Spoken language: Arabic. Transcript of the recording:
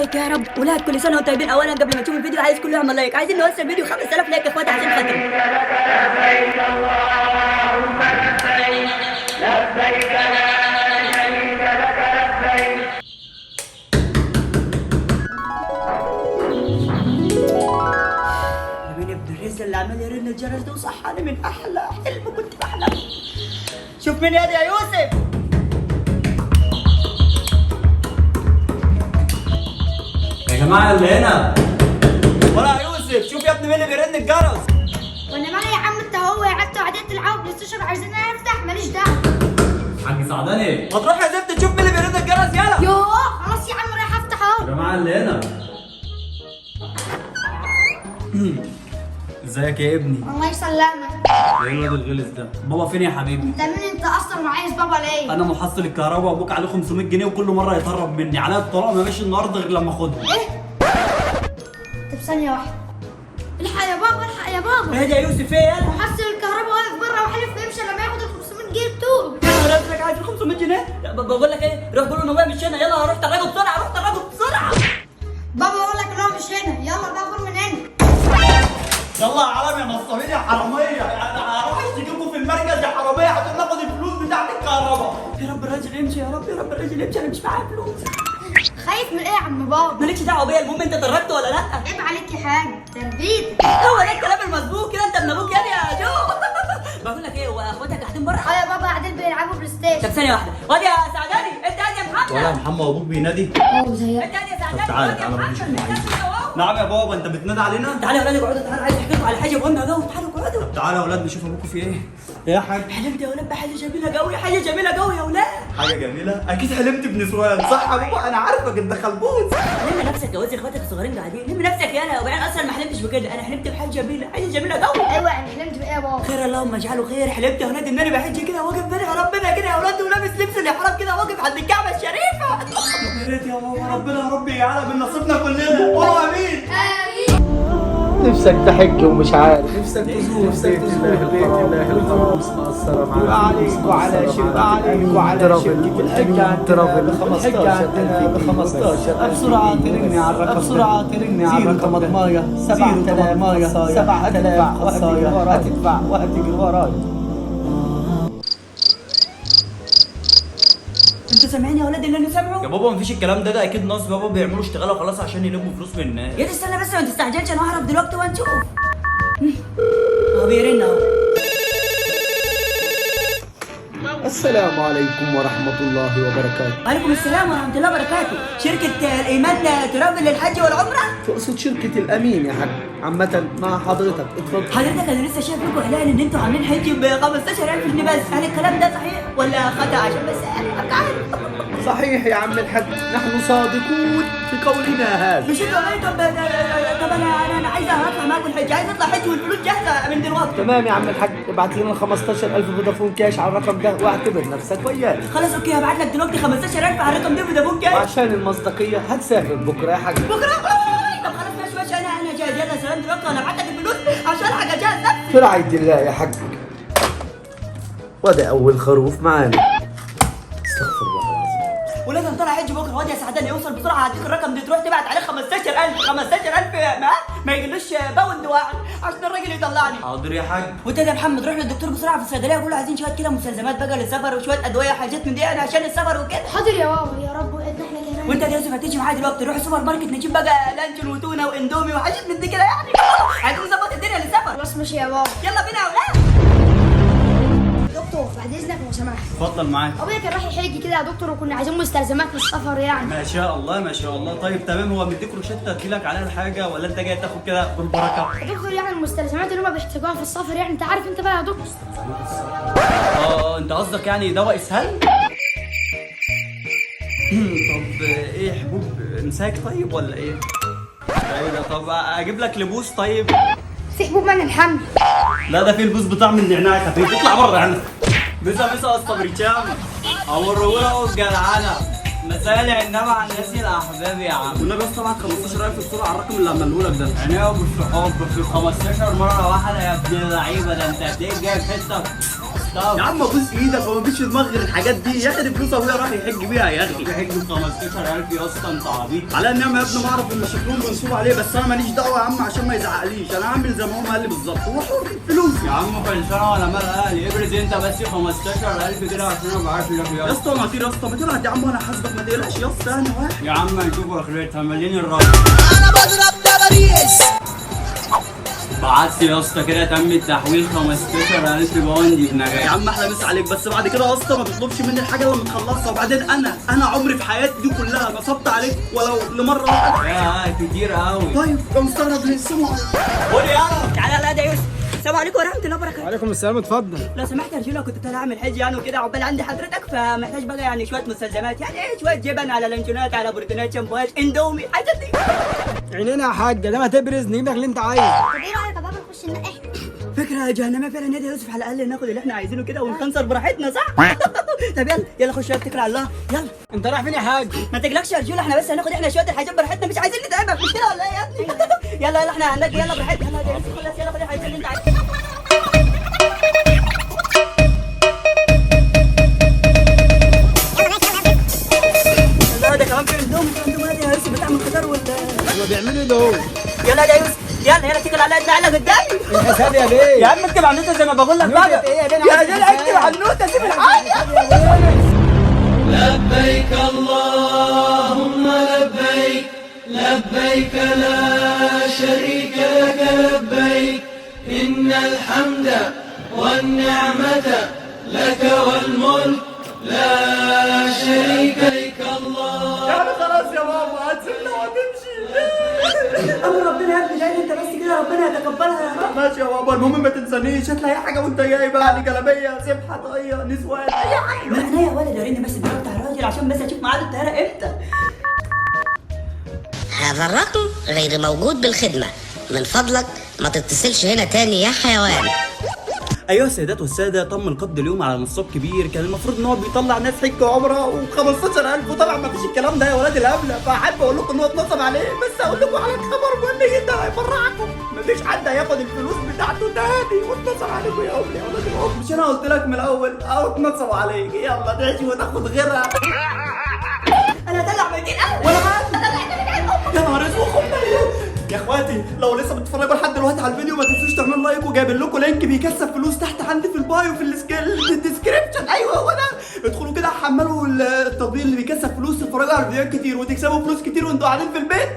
عليك يا رب. ولاد كل سنه وانتم طيبين. اولا قبل ما تشوفوا الفيديو عايز كله يعمل لايك. عايزين نوصل الفيديو 5000 لايك يا اخواتي عشان خاطري. لبيك اللهم لبيك لبيك لا شريك لك لبيك. مين ابن الرزق اللي عمال يرن الجرس ده وصحاني من احلى حلم كنت بحلم. شوف مين يا يوسف. يا جماعة اللي هنا ولا يا يوسف شوف يا ابني مين اللي بيرن الجرس. وانا مالي يا عم انت هو قعدتوا قاعدين تلعبوا بلاي ستيشن عايزين نفتح ماليش دعوه. حاج سعداني. ما تروح يا زفت تشوف مين اللي بيرن الجرس يلا. يوه خلاص يا عم رايح افتح يا اهو. جماعة اللي هنا ازيك يا ابني؟ الله يسلمك. ايه الواد الغلس ده؟ بابا فين يا حبيبي؟ انت مين انت اصلا وعايز بابا ليه؟ انا محصل الكهرباء وابوك عليه 500 جنيه وكل مره يطرب مني عليا الطلاق ما ماشي النهارده غير لما اخدهم. ايه؟ طب ثانيه واحده. الحق يا بابا الحق يا بابا. ايه يا يوسف ايه يلا. محصل الكهرباء واقف بره وحلف يمشي لما ياخد ال 500 جنيه بتوعه. انا راسلك عايز 500 جنيه. بقول لك ايه روح قول له ان ابويا مش هنا. يلا روح طلعه بسرعه روح طلعه بسرعه. بابا بقول لك ان هو مش هنا يلا بقى خد من هنا. يلا يا عالم يا نصابين يا حراميه يعني هروح اشتكيكم في المركز يا حراميه عشان ناخد الفلوس بتاعت الكهرباء. يا رب الراجل يمشي يا رب يا رب الراجل يمشي انا مش معايا فلوس. خايف من ايه يا عم بابا؟ مالكش دعوه بيا المهم انت دربت ولا لا. عيب عليك يا حاج تربيتك. هو ده الكلام المظبوط كده انت ابن ابوك يعني يا جو. بقول لك ايه واخواتك قاعدين بره. اه يا بابا قاعدين بيلعبوا بلاي ستيشن. طب ثانيه واحده وادي يا سعداني انت قاعد يا محمد. ولا محمد ابوك بينادي؟ اه زيك. انت قاعد يا سعداني. طب تعالى وادي يا تعالى محمد. نشوف انت معايا. قاعد يا واو. نعم يا بابا انت بتنادي علينا؟ تعالى يا ولاد اقعدوا تعالى عايز احكي لكم على حاجه مهمه قوي. تعالوا اقعدوا. تعالى يا اولاد نشوف ابوكم في ايه؟ ايه يا حاج؟ حلمت يا ولاد بحاجه جميله قوي حاجه جميله قوي يا ولاد. حاجه جميله؟ اكيد حلمت بنسوان صح يا بابا انا عارفك انت خلبوز. لم نفسك يا وزي اخواتك الصغيرين قاعدين. لم نفسك يالا وبعدين اصلا ما حلمتش بكده. انا حلمت بحاجه جميله حاجه جميله قوي. ايوه يعني حلمت بايه يا بابا؟ خير اللهم اجعله خير. حلمت يا ولاد ان انا بحج كده واقف بين ربنا كده يا ولاد ولابس لبس الاحرام كده واقف عند الكعبه الشريفه. يا ريت يا بابا ربنا يا رب يجعلها من نصيبنا كلنا قولوا امين. نفسك تحج ومش عارف، نفسك تزور بيت الله الحرام مع السلامة. يبقى عليك وعلى شبه عليك وعلى شبه الحج عندنا ب 15,000 بسرعة ترني على الرقم بسرعة ترني على الرقم ضماية 7,000 خصايا هتدفع وهتجري ورايا. انتوا سامعين يا ولاد اللي انا سامعه؟ يا بابا مفيش الكلام ده اكيد ناس بابا بيعملوا اشتغاله خلاص عشان يلموا فلوس من الناس. يا دي استنى بس ما تستعجلش انا ههرب دلوقتي وهنشوف. هو بيرن اهو. السلام عليكم ورحمة الله وبركاته. وعليكم السلام ورحمه الله وبركاته. شركه الايمان ترافل للحج والعمره. تقصد شركة الأمين يا حاج؟ عامة مع حضرتك اتفضل. حضرتك انا لسه شايف لكم اعلان ان انتوا عاملين حج ب 15,000 جنيه بس. هل الكلام ده صحيح ولا خطا عشان بس ابقى عارف؟ صحيح يا عم الحاج، نحن صادقون في قولنا هذا. مش انتوا قالوا طب انا عايز اطلع معاكم الحج. عايز اطلع حج والفلوس جاهزه من دلوقتي. تمام يا عم الحاج، ابعت لنا 15,000 فودافون كاش على الرقم ده واعتبر نفسك ويانا. خلاص اوكي هبعت لك دلوقتي 15,000 على الرقم ده فودافون جاي. وعشان المصداقية هتسافر بكرة يا حاج. بكره طب خلاص ماشي انا جاهز. يلا سلام دلوقتي وانا هبعت لك الفلوس عشان حاجه جاهزه. في رعاية الله يا حاج. وده أول خروف معانا. استغفر الله العظيم. ولازم طالع حج بكره. واد يا سعدان يوصل بسرعه هديك الرقم ده تروح تبعت عليه 15,000 ما يجيلوش باوند واحد عشان الراجل يطلعني. حاضر يا حاج. وانت يا محمد روح للدكتور بسرعه في الصيدليه وقول له عايزين شويه كده مستلزمات بقى للسفر وشويه ادويه وحاجات من دي يعني عشان السفر وكده. حاضر يا بابا يا رب وإذن احنا كمان. وانت يا يوسف هتيجي معايا دلوقتي نروح السوبر ماركت نجيب بقى لانشون وتونه واندومي وحاجات من دي كده يعني. عايزين نظبط الدنيا للسفر. خلاص ماشي يا بابا. يلا بينا يا اولاد. دكتور بعد اذنك لو سمحت. اتفضل معاك. ابويا كان رايح يحج كده يا دكتور وكنا عايزين مستلزمات للسفر يعني. ما شاء الله ما شاء الله. طيب تمام هو مديك روشته تجيلك عليها الحاجه ولا انت جاي تاخد كده بالبركه؟ يا دكتور يعني المستلزمات اللي هم بيحتاجوها في السفر يعني انت عارف انت بقى يا دكتور. انت قصدك يعني دواء اسهال؟ طب ايه حبوب امساك طيب ولا ايه؟ ايه ده طب اجيب لك لبوس طيب؟ في حبوب من الحمل. لا ده في البوس بطعم النعناع خفيف اطلع بره عنك. بيسا الصبريتشام اوريهولك جدعانه مسالع انما عن الناس الاحباب يا عم. والنبي بس طبعا 15,000 الصوره على الرقم اللي عمله لك ده. يعني ابو الصحاب في 15 مره واحده يا ابن اللعيبه ده انت هتلاقيك جايب حته يا عم ابوس ايدك، هو مفيش في دماغك غير الحاجات دي يا اخي. دي فلوس ابويا راح يحج بيها يا اخي. يحج ب 15000 يا اسطى، انت عبيط. على النعمه يا ابني ما اعرف ان شكلهم منصوب عليه، بس انا ماليش دعوه يا عم عشان ما يزعقليش. انا هعمل زي ما هو قال لي بالظبط، هو حر فلوس. يا عم خلصانه ولا مال اهلي، ابرز انت بس 15000 كده عشان انا بعرف لك يا اسطى. ما يا اسطى، ما تبعت يا عم وانا حاسبك، ما تقلقش يا اسطى. انا واحد يا عم هنشوف اخرتها. مليني الراجل انا بضرب تباريس. بعت يا اسطى كده تم التحويل 15000 باوندي بنجاح. يا عم احلى مسا عليك، بس بعد كده يا اسطى ما تطلبش مني الحاجه لما تخلصها. وبعدين انا عمري في حياتي دي كلها نصبت عليك ولو لمره واحده. يا كتير قوي. طيب يا مستغرب ليه؟ السلام عليكم. قول يلا تعالى. لا ده يوسف. السلام عليكم ورحمه الله وبركاته. وعليكم السلام، اتفضل. لو سمحت يا رجوله، كنت طالع اعمل حج يعني وكده عقبال عندي حضرتك، فمحتاج بقى يعني شويه مستلزمات، يعني ايه شويه جبن على لانشونات على بروتينات شامبوهات اندومي الحاجات دي. عينينا يا حاجه، لما تبرز نجيب لك اللي انت عايزه. طب ايه رايك يا بابا نخش ننقي؟ فكره جهنميه فعلا يا يوسف، على الاقل ناخد اللي احنا عايزينه كده ونخنصر براحتنا، صح؟ طب يلا خش اتكل على الله. يلا انت رايح فين يا حاج؟ ما تقلقش يا رجوله، احنا بس هناخد احنا شويه الحاجات براحتنا، مش عايزين نتعبك، مش كده ولا ايه يا ابني؟ يلا احنا هنجي، يلا براحتنا. يلا يا يوسف خلاص، يلا خد الحاجات اللي انت عايزها. لا ده كمان في اندومي يا يوسف بتاع من الخضار هو بيعملوا ايه دول؟ يلا يا يوسف، يلا اتكل على الله قدامي. الحساب يا بيه. يا عم اكتب على النوتة زي ما بقول لك بقى. ايه يا بيه؟ يا جدع اكتب على النوتة، سيب الحاجة. لبيك اللهم لبيك، لبيك لا شريك لك لبيك، إن الحمد والنعمة لك والملك لا شريك لك الله. يعني خلاص يا بابا هتسيبنا وهتمشي. امر ربنا يا ابني، لان انت بس كده ربنا يتقبلها يا رب. ماشي يا بابا، المهم ما تنسانيش. هات لي اي حاجه وانت جاي بقى، لي جلابيه، سبحه، طاقيه، نسوان، اي حاجه. من عينيا يا ولد، وريني بس الدرجة بتاع الراجل عشان بس اشوف ميعاد الطيارة امتى. هذا الرقم غير موجود بالخدمة، من فضلك ما تتصلش هنا تاني يا حيوان. ايها السيدات والساده، تم القبض اليوم على نصاب كبير كان المفروض ان هو بيطلع ناس حج وعمره و15000، وطبعا ما فيش الكلام ده يا ولاد الهبله. فحابب اقول لكم ان هو اتنصب عليه، بس اقول لكم على خبر مهم جدا هيفرحكم. مفيش حد هياخد الفلوس بتاعته تاني، واتنصب عليكم يا ولاد الهبل. مش انا قلت لك من الاول او اتنصب عليك؟ يلا تعيش وتاخد غيرها. انا هدلع 200,000 ولا يا نهار اسود. يا اخواتي لو لسه بتتفرجوا لحد دلوقتي على الفيديو ما تنسوش تعملوا لايك، وجايبين لكم لينك بيكسب فلوس تحت عندي في البايو في الديسكريبشن. ايوه هو ده، ادخلوا كده حملوا التطبيق اللي بيكسب فلوس، تتفرجوا على فيديوهات كتير وتكسبوا فلوس كتير وانتوا قاعدين في البيت.